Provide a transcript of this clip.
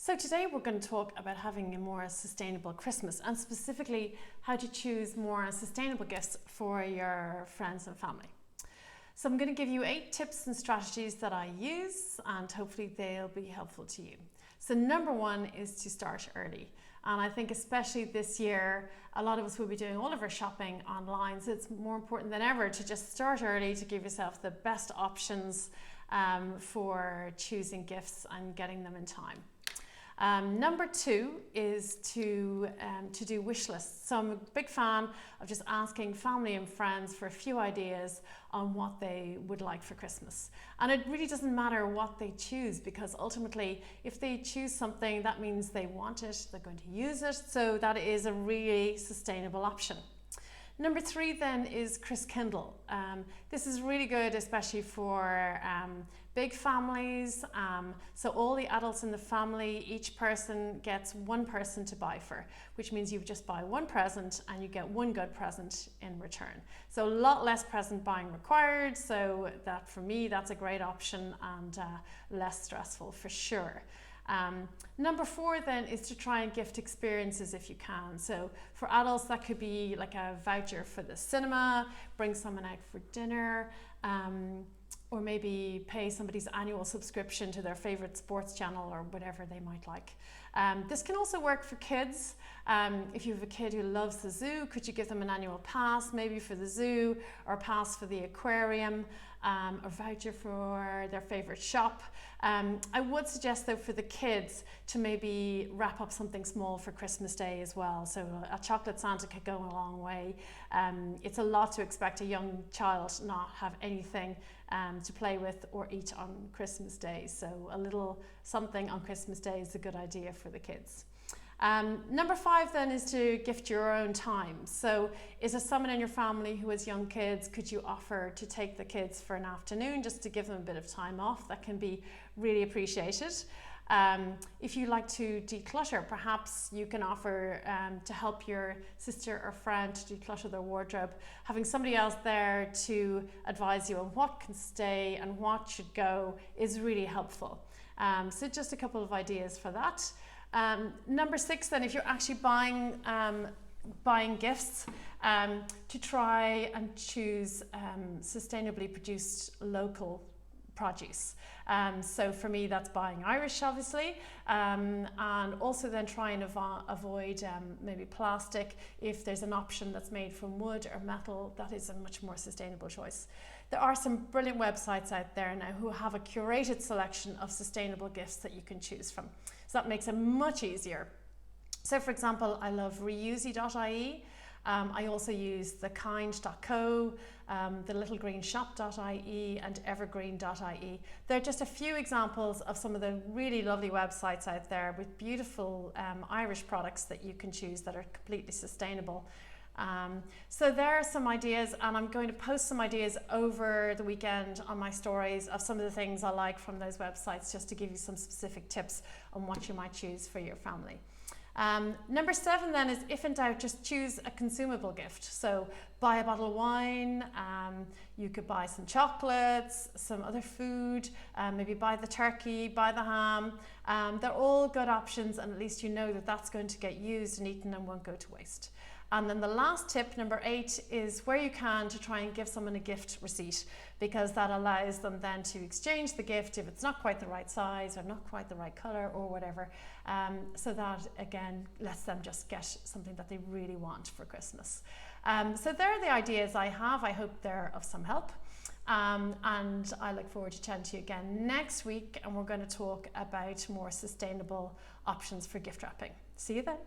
So today we're going to talk about having a more sustainable Christmas, and specifically how to choose more sustainable gifts for your friends and family. So I'm going to give you 8 tips and strategies that I use, and hopefully they'll be helpful to you. So number 1 is to start early. And I think especially this year, a lot of us will be doing all of our shopping online. So it's more important than ever to just start early to give yourself the best options for choosing gifts and getting them in time. Number 2 is to do wish lists. So I'm a big fan of just asking family and friends for a few ideas on what they would like for Christmas. And it really doesn't matter what they choose, because ultimately if they choose something, that means they want it, they're going to use it, so that is a really sustainable option. Number 3 then is Christkindle. This is really good, especially for big families. So all the adults in the family, each person gets one person to buy for, which means you just buy one present and you get one good present in return. So a lot less present buying required. So that, for me, that's a great option and less stressful for sure. Number 4 then is to try and gift experiences if you can. So for adults, that could be like a voucher for the cinema, bring someone out for dinner, or maybe pay somebody's annual subscription to their favorite sports channel or whatever they might like. This can also work for kids. If you have a kid who loves the zoo, could you give them an annual pass maybe for the zoo, or a pass for the aquarium, a voucher for their favorite shop? I would suggest though for the kids to maybe wrap up something small for Christmas Day as well. So a chocolate Santa could go a long way. It's a lot to expect a young child not have anything to play with or eat on Christmas Day. So a little something on Christmas Day is a good idea for the kids. Number 5 then is to gift your own time. So is there someone in your family who has young kids? Could you offer to take the kids for an afternoon just to give them a bit of time off? That can be really appreciated. If you like to declutter, perhaps you can offer to help your sister or friend to declutter their wardrobe. Having somebody else there to advise you on what can stay and what should go is really helpful. So just a couple of ideas for that. Number 6 then, if you're actually buying gifts, to try and choose sustainably produced local produce. So for me, that's buying Irish, obviously, and also then try and avoid maybe plastic. If there's an option that's made from wood or metal, that is a much more sustainable choice. There are some brilliant websites out there now who have a curated selection of sustainable gifts that you can choose from. So that makes it much easier. So for example, I love reusey.ie. I also use thekind.co, thelittlegreenshop.ie and evergreen.ie. They're just a few examples of some of the really lovely websites out there with beautiful Irish products that you can choose that are completely sustainable. So there are some ideas, and I'm going to post some ideas over the weekend on my stories of some of the things I like from those websites, just to give you some specific tips on what you might choose for your family. Number 7 then is, if in doubt, just choose a consumable gift. So buy a bottle of wine, you could buy some chocolates, some other food, maybe buy the turkey, buy the ham. They're all good options, and at least you know that that's going to get used and eaten and won't go to waste. And then the last tip, number 8, is where you can to try and give someone a gift receipt, because that allows them then to exchange the gift if it's not quite the right size or not quite the right color or whatever. So that again lets them just get something that they really want for Christmas. So there are the ideas I have. I hope they're of some help. And I look forward to chatting to you again next week, and we're going to talk about more sustainable options for gift wrapping. See you then.